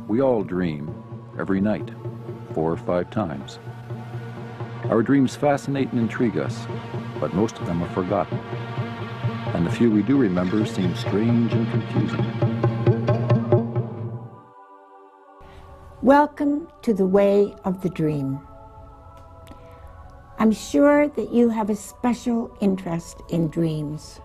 We all dream every night, 4 or 5 times. Our dreams fascinate and intrigue us, but most of them are forgotten. And the few we do remember seem strange and confusing. Welcome to the way of the dream. I'm sure that you have a special interest in dreams.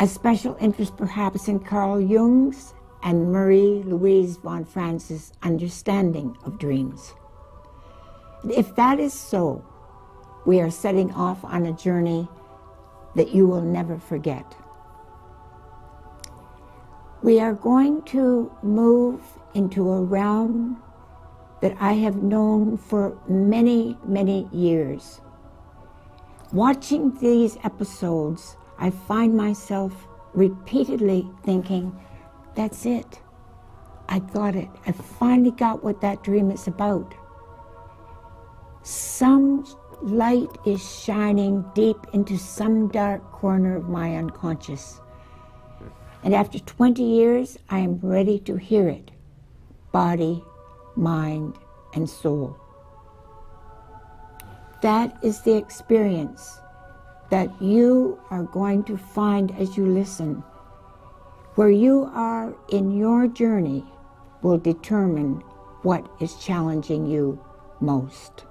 A special interest perhaps in Carl Jung's and Marie-Louise von Franz's understanding of dreams. If that is so, we are setting off on a journey that you will never forget. We are going to move into a realm that I have known for many, many years. Watching these episodes, I find myself repeatedly thinking, that's it. I got it. I finally got what that dream is about. Some light is shining deep into some dark corner of my unconscious. And after 20 years, I am ready to hear it. Body, mind, and soul. That is the experience that you are going to find as you listen. Where you are in your journey will determine what is challenging you most.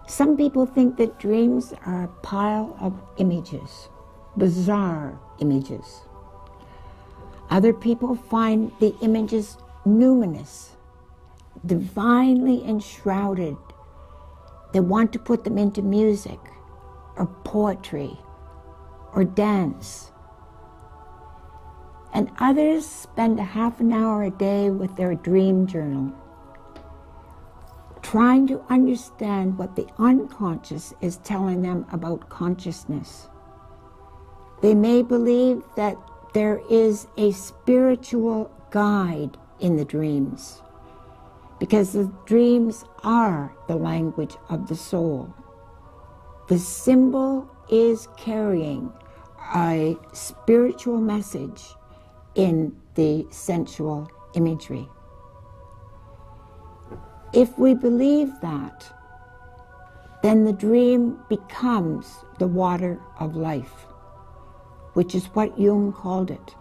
Some people think that dreams are a pile of images, bizarre images. Other people find the images numinous, divinely enshrouded. They want to put them into music, or poetry, or dance. And others spend a half an hour a day with their dream journal, trying to understand what the unconscious is telling them about consciousness. They may believe that there is a spiritual guide in the dreams, because the dreams are the language of the soul. The symbol is carrying a spiritual message in the sensual imagery. If we believe that, then the dream becomes the water of life, which is what Jung called it.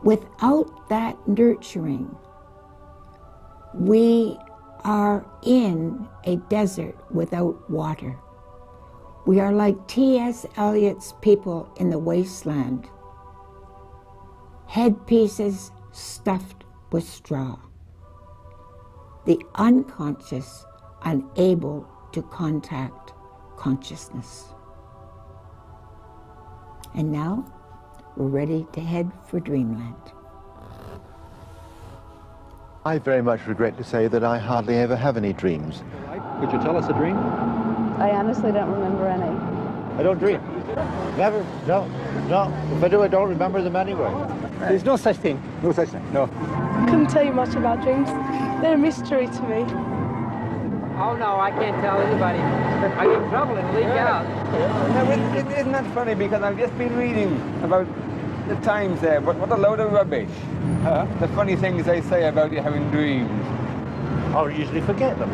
Without that nurturing, we are in a desert without water. We are like T.S. Eliot's people in the wasteland, headpieces stuffed with straw. The unconscious unable to contact consciousness. And now we're ready to head for dreamland. I very much regret to say that I hardly ever have any dreams. Could you tell us a dream? I honestly don't remember any. I don't dream. Never. No. If I do, I don't remember them anyway. There's no such thing. No such thing. No. Couldn't tell you much about dreams. They're a mystery to me. Oh no, I can't tell anybody. I get in trouble and leak out. No, isn't that funny? Because I've just been reading about the times there, but what a load of rubbish. The funny things they say about you having dreams. I usually forget them.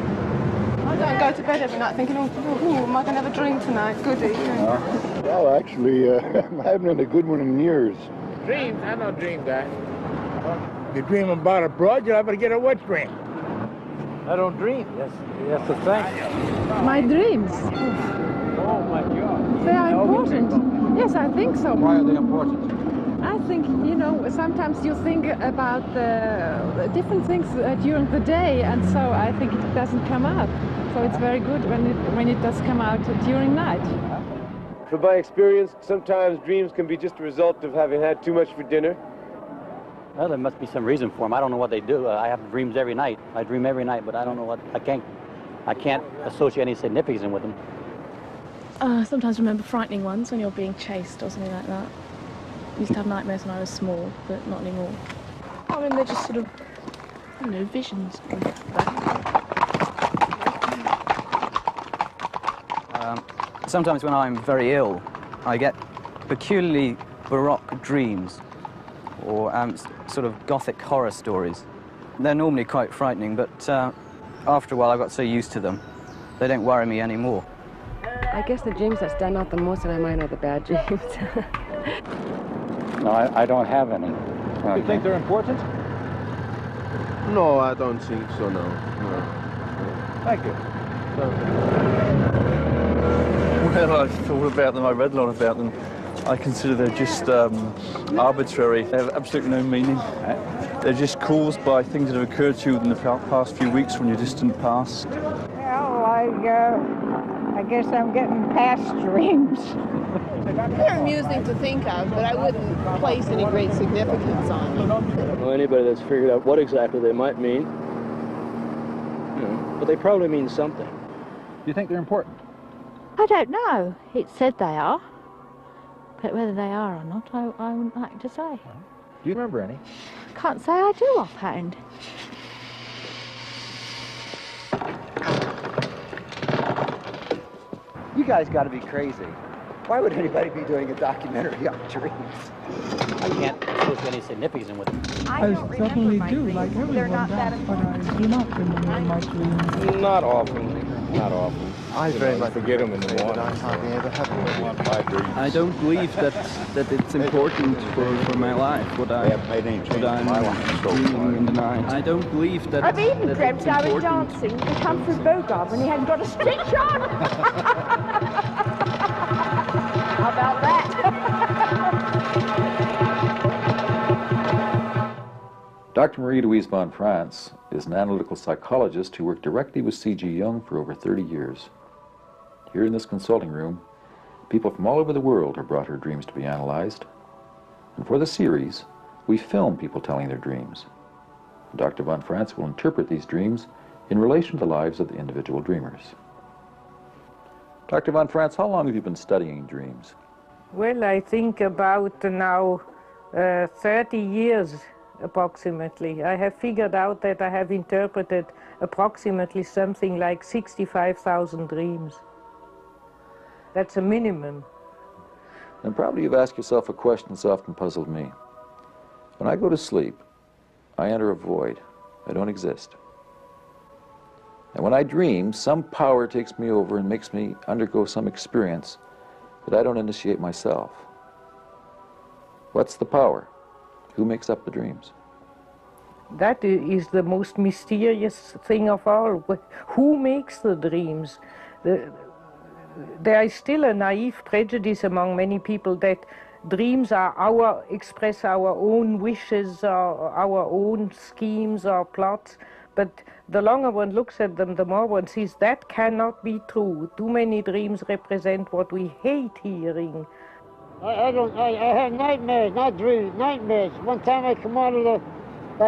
I don't go to bed every night thinking, oh, am I going to have a dream tonight? Goody. Well, actually, I haven't had a good one in years. Dreams? I'm no dream guy. You dream about a broad, you'll have to get a wet dream. I don't dream. That's the thing. My dreams? Oh my God. They are important. Yes, I think so. Why are they important? I think, you know, sometimes you think about the different things during the day, and so I think it doesn't come out. So it's very good when it does come out during night. From my experience, sometimes dreams can be just a result of having had too much for dinner. Well, there must be some reason for them. I don't know what they do. I have dreams every night. I dream every night, but I don't know what. I can't associate any significance with them. Sometimes remember frightening ones when you're being chased or something like that. I used to have nightmares when I was small, but not anymore. I mean, they're just sort of, I don't know, visions. Sometimes when I'm very ill, I get peculiarly baroque dreams or sort of gothic horror stories. They're normally quite frightening, but after a while I got so used to them, they don't worry me anymore. I guess the dreams that stand out the most in my mind are the bad dreams. No, I don't have any. You think they're important? No, I don't think so, no. Thank you. Well, I thought about them, I read a lot about them. I consider they're just arbitrary. They have absolutely no meaning. They're just caused by things that have occurred to you in the past few weeks from your distant past. Well, I guess I'm getting past dreams. They're amusing to think of, but I wouldn't place any great significance on them. I don't know anybody that's figured out what exactly they might mean. But they probably mean something. Do you think they're important? I don't know. It said they are. But whether they are or not, I wouldn't like to say. Do you remember any? Can't say I do offhand. You guys got to be crazy. Why would anybody be doing a documentary on dreams? I can't associate any significance with them. I certainly do, like everyone does, but I do not remember my dreams. Not often. Not often. I very much forget them in the morning. I hardly ever have them. I don't believe that it's important for my life, what I'm dreaming in the night. I don't believe that I've even dreamt I was dancing with Humphrey Bogart when he hadn't got a stitch on. How about that? Dr. Marie-Louise von Franz is an analytical psychologist who worked directly with C.G. Jung for over 30 years. Here in this consulting room, people from all over the world have brought her dreams to be analyzed. And for the series, we film people telling their dreams. Dr. von Franz will interpret these dreams in relation to the lives of the individual dreamers. Dr. von Franz, how long have you been studying dreams? Well, I think about now 30 years approximately. I have figured out that I have interpreted approximately something like 65,000 dreams. That's a minimum. And probably you've asked yourself a question that's often puzzled me. When I go to sleep, I enter a void. I don't exist. And when I dream, some power takes me over and makes me undergo some experience that I don't initiate myself. What's the power? Who makes up the dreams? That is the most mysterious thing of all. Who makes the dreams? There is still a naive prejudice among many people that dreams are express our own wishes or our own schemes or plots. But the longer one looks at them, the more one sees that cannot be true. Too many dreams represent what we hate hearing. I have nightmares, not dreams, nightmares. One time I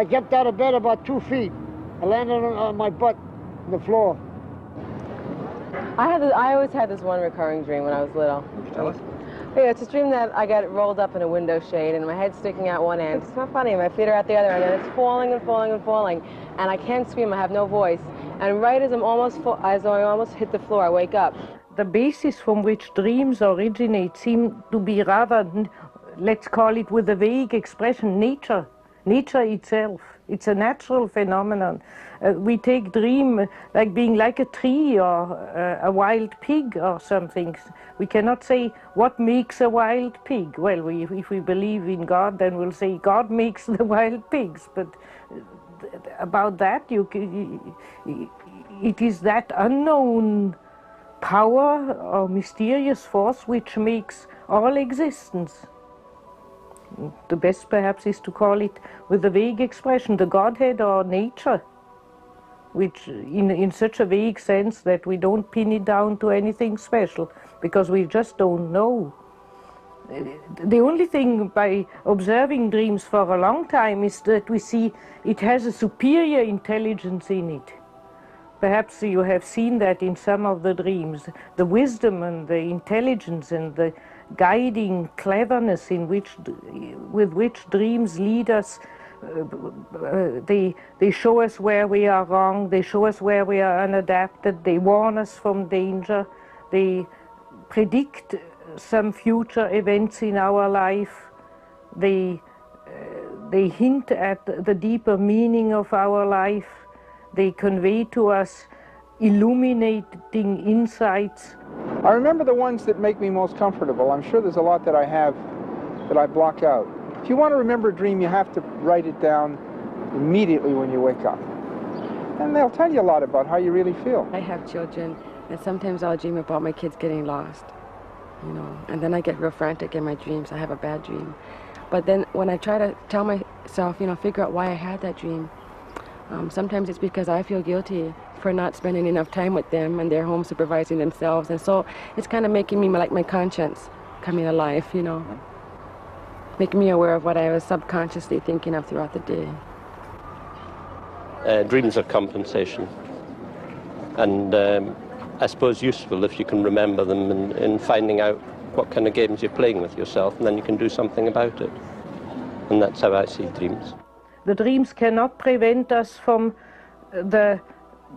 jumped out of bed about 2 feet. I landed on my butt on the floor. I always had this one recurring dream when I was little. Tell us. Yeah, it's a dream that I get rolled up in a window shade and my head's sticking out one end. It's not funny, my feet are at the other end and it's falling and falling and falling. And I can't scream, I have no voice. And right as I almost hit the floor, I wake up. The basis from which dreams originate seem to be rather, let's call it with a vague expression, nature. nature itself. It's a natural phenomenon. We take dream like being like a tree or a wild pig or something. We cannot say what makes a wild pig. Well, if we believe in God, then we'll say God makes the wild pigs. But about that, it is that unknown power or mysterious force which makes all existence. The best perhaps is to call it, with a vague expression, the Godhead or nature, which in such a vague sense that we don't pin it down to anything special, because we just don't know. The only thing by observing dreams for a long time is that we see it has a superior intelligence in it. Perhaps you have seen that in some of the dreams, the wisdom and the intelligence and the guiding cleverness with which dreams lead us. They show us where we are wrong, they show us where we are unadapted, they warn us from danger, they predict some future events in our life, they hint at the deeper meaning of our life, they convey to us illuminating insights. I remember the ones that make me most comfortable. I'm sure there's a lot that I have that I block out. If you want to remember a dream, you have to write it down immediately when you wake up. And they'll tell you a lot about how you really feel. I have children, and sometimes I'll dream about my kids getting lost, you know, and then I get real frantic in my dreams. I have a bad dream. But then when I try to tell myself, you know, figure out why I had that dream, sometimes it's because I feel guilty for not spending enough time with them and they're home supervising themselves. And so it's kind of making me like my conscience coming to life, you know, making me aware of what I was subconsciously thinking of throughout the day. Dreams are compensation, and I suppose useful if you can remember them in finding out what kind of games you're playing with yourself, and then you can do something about it. And that's how I see dreams. The dreams cannot prevent us from the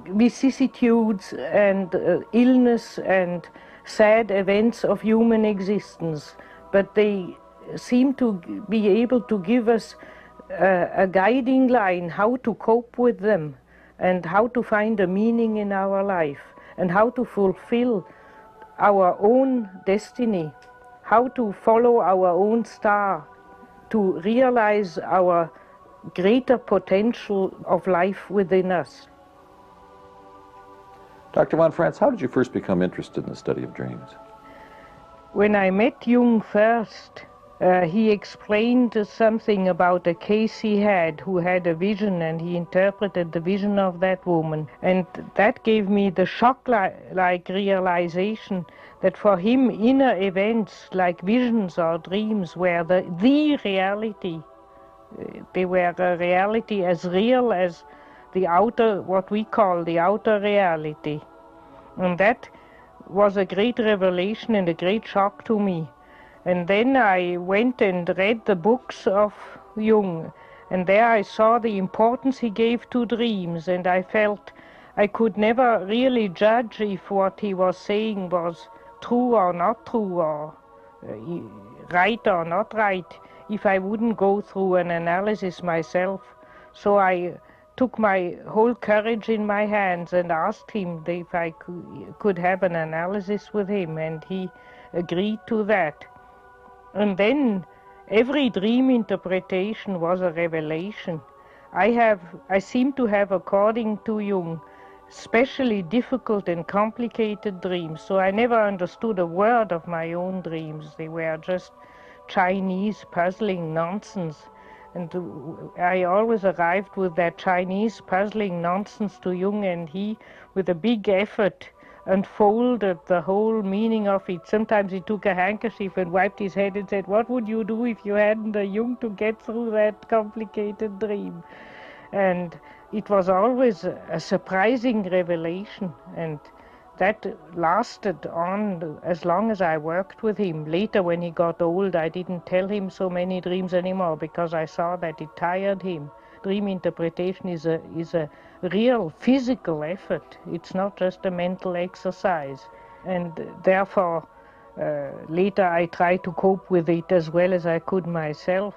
vicissitudes and illness and sad events of human existence, but they seem to be able to give us a guiding line how to cope with them and how to find a meaning in our life and how to fulfill our own destiny, how to follow our own star, to realize our greater potential of life within us. Dr. von Franz, how did you first become interested in the study of dreams? When I met Jung first, he explained something about a case he had who had a vision, and he interpreted the vision of that woman. And that gave me the shock-like realization that for him inner events like visions or dreams were the reality. They were a reality as real as the outer, what we call the outer reality. And that was a great revelation and a great shock to me. And then I went and read the books of Jung, and there I saw the importance he gave to dreams, and I felt I could never really judge if what he was saying was true or not true, or right or not right, if I wouldn't go through an analysis myself. So I took my whole courage in my hands and asked him if I could have an analysis with him, and he agreed to that. And then every dream interpretation was a revelation. I seem to have, according to Jung, especially difficult and complicated dreams, so I never understood a word of my own dreams. They were just Chinese puzzling nonsense. And I always arrived with that Chinese puzzling nonsense to Jung, and he, with a big effort, unfolded the whole meaning of it. Sometimes he took a handkerchief and wiped his head and said, "What would you do if you hadn't a Jung to get through that complicated dream?" And it was always a surprising revelation, and that lasted on as long as I worked with him. Later, when he got old, I didn't tell him so many dreams anymore because I saw that it tired him. Dream interpretation is a real physical effort. It's not just a mental exercise. And therefore, later I tried to cope with it as well as I could myself.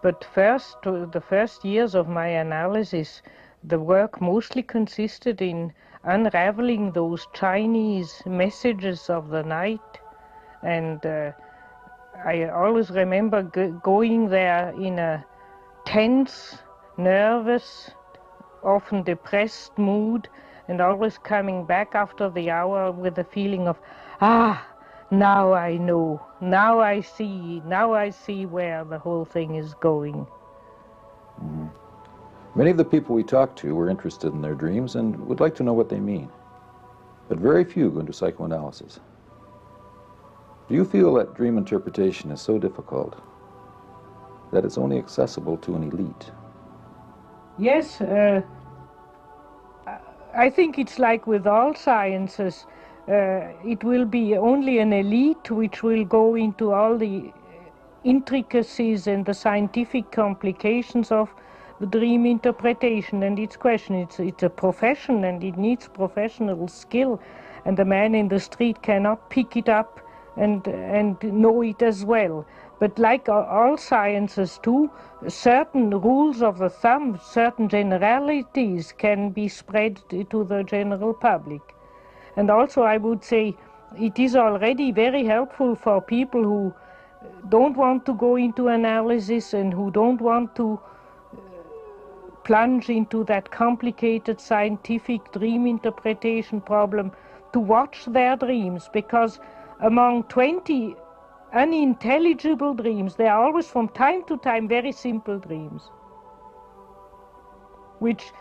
But the first years of my analysis, the work mostly consisted in unraveling those Chinese messages of the night. And I always remember going there in a tense, nervous, often depressed mood, and always coming back after the hour with the feeling of, now I know, now I see where the whole thing is going. Mm-hmm. Many of the people we talk to were interested in their dreams and would like to know what they mean. But very few go into psychoanalysis. Do you feel that dream interpretation is so difficult that it's only accessible to an elite? Yes, I think it's like with all sciences. It will be only an elite which will go into all the intricacies and the scientific complications of the dream interpretation and its question. It's a profession and it needs professional skill, and the man in the street cannot pick it up and know it as well. But like all sciences too, certain rules of the thumb, certain generalities can be spread to the general public. And also I would say it is already very helpful for people who don't want to go into analysis and who don't want to plunge into that complicated scientific dream interpretation problem to watch their dreams, because among 20 unintelligible dreams, there are always from time to time very simple dreams, which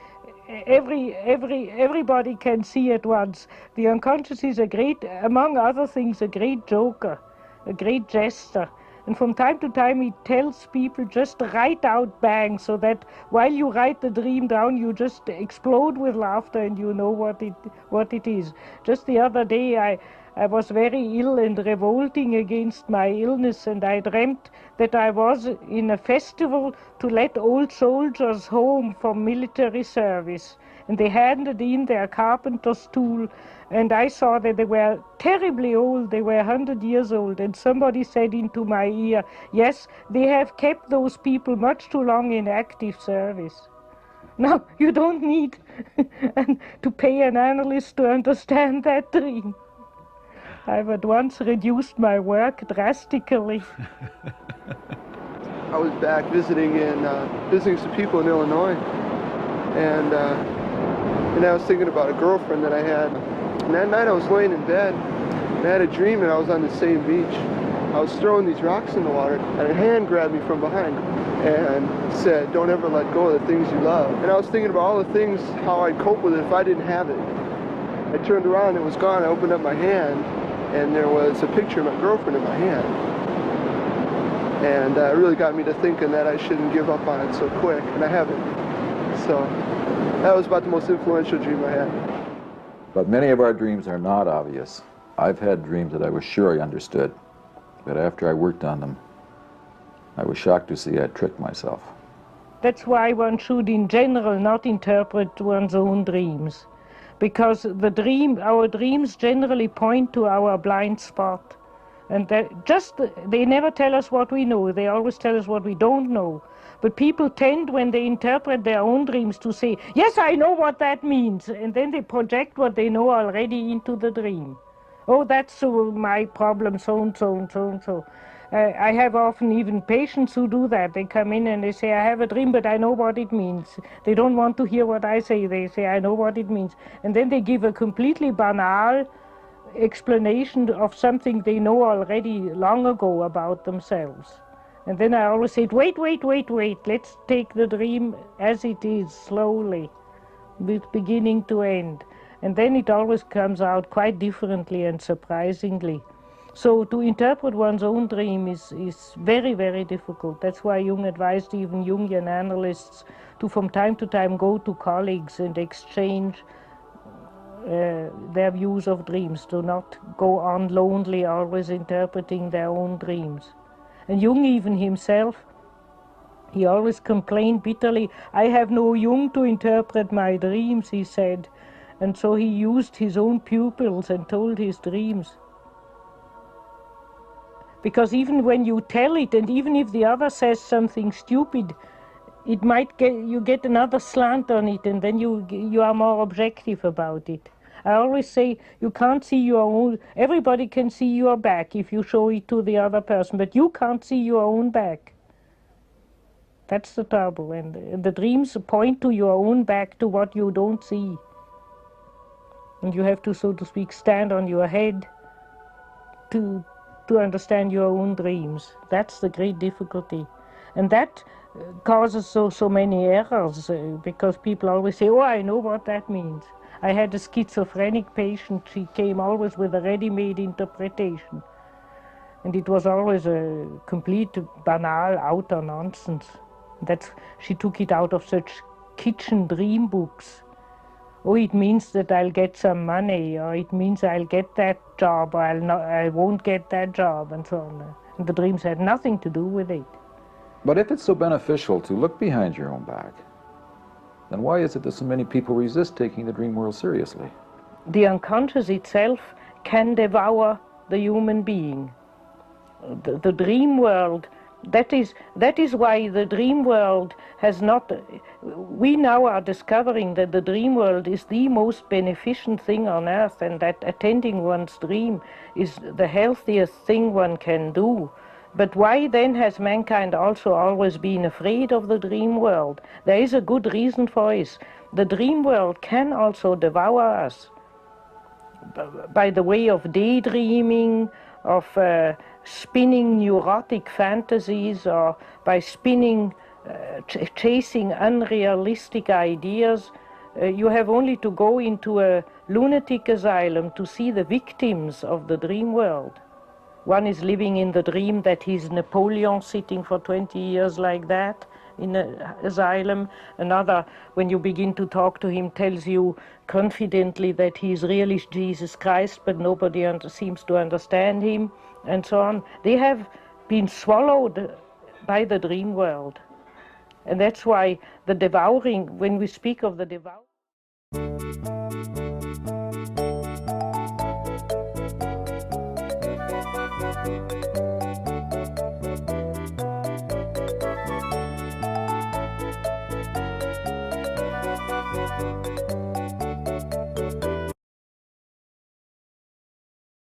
everybody can see at once. The unconscious is among other things, a great joker, a great jester. And from time to time he tells people just write out bang, so that while you write the dream down, you just explode with laughter and you know what it is. Just the other day I was very ill and revolting against my illness, and I dreamt that I was in a festival to let old soldiers home from military service, and they handed in their carpenter's tool, and I saw that they were terribly old, they were 100 years old, and somebody said into my ear, yes, they have kept those people much too long in active service. Now, you don't need to pay an analyst to understand that dream. I've at once reduced my work drastically. I was back visiting some people in Illinois, and I was thinking about a girlfriend that I had. And that night I was laying in bed, and I had a dream that I was on the same beach. I was throwing these rocks in the water, and a hand grabbed me from behind and said, "Don't ever let go of the things you love." And I was thinking about all the things, how I'd cope with it if I didn't have it. I turned around, it was gone. I opened up my hand, and there was a picture of my girlfriend in my hand. And it really got me to thinking that I shouldn't give up on it so quick, and I haven't. So that was about the most influential dream I had. But many of our dreams are not obvious. I've had dreams that I was sure I understood, but after I worked on them, I was shocked to see I'd tricked myself. That's why one should in general not interpret one's own dreams, because our dreams generally point to our blind spot. And they never tell us what we know, they always tell us what we don't know. But people tend, when they interpret their own dreams, to say, yes, I know what that means, and then they project what they know already into the dream. Oh, that's my problem, so and so and so and so. I have often even patients who do that. They come in and they say, I have a dream, but I know what it means. They don't want to hear what I say. They say, I know what it means. And then they give a completely banal explanation of something they know already long ago about themselves. And then I always say, wait, let's take the dream as it is, slowly, with beginning to end. And then it always comes out quite differently and surprisingly. So to interpret one's own dream is very, very difficult. That's why Jung advised even Jungian analysts to from time to time go to colleagues and exchange their views of dreams, to not go on lonely always interpreting their own dreams. And Jung even himself, he always complained bitterly, I have no Jung to interpret my dreams, he said. And so he used his own pupils and told his dreams. Because even when you tell it, and even if the other says something stupid, it might you get another slant on it, and then you are more objective about it. I always say you can't see your own. Everybody can see your back if you show it to the other person, but you can't see your own back. That's the trouble, and the dreams point to your own back, to what you don't see. And you have to, so to speak, stand on your head to understand your own dreams. That's the great difficulty. And that causes so many errors, because people always say, oh, I know what that means. I had a schizophrenic patient. She came always with a ready-made interpretation. And it was always a complete banal outer nonsense. She took it out of such kitchen dream books. Oh, it means that I'll get some money, or it means I'll get that job, or I won't get that job, and so on. And the dreams had nothing to do with it. But if it's so beneficial to look behind your own back, then why is it that so many people resist taking the dream world seriously? The unconscious itself can devour the human being. The dream world, that is why the dream world has not... We now are discovering that the dream world is the most beneficent thing on earth, and that attending one's dream is the healthiest thing one can do. But why then has mankind also always been afraid of the dream world? There is a good reason for this. The dream world can also devour us by the way of daydreaming, of spinning neurotic fantasies, or by chasing unrealistic ideas. You have only to go into a lunatic asylum to see the victims of the dream world. One is living in the dream that he's Napoleon, sitting for 20 years like that in an asylum. Another, when you begin to talk to him, tells you confidently that he's really Jesus Christ, but nobody seems to understand him, and so on. They have been swallowed by the dream world. And that's why the devouring, when we speak of the devouring,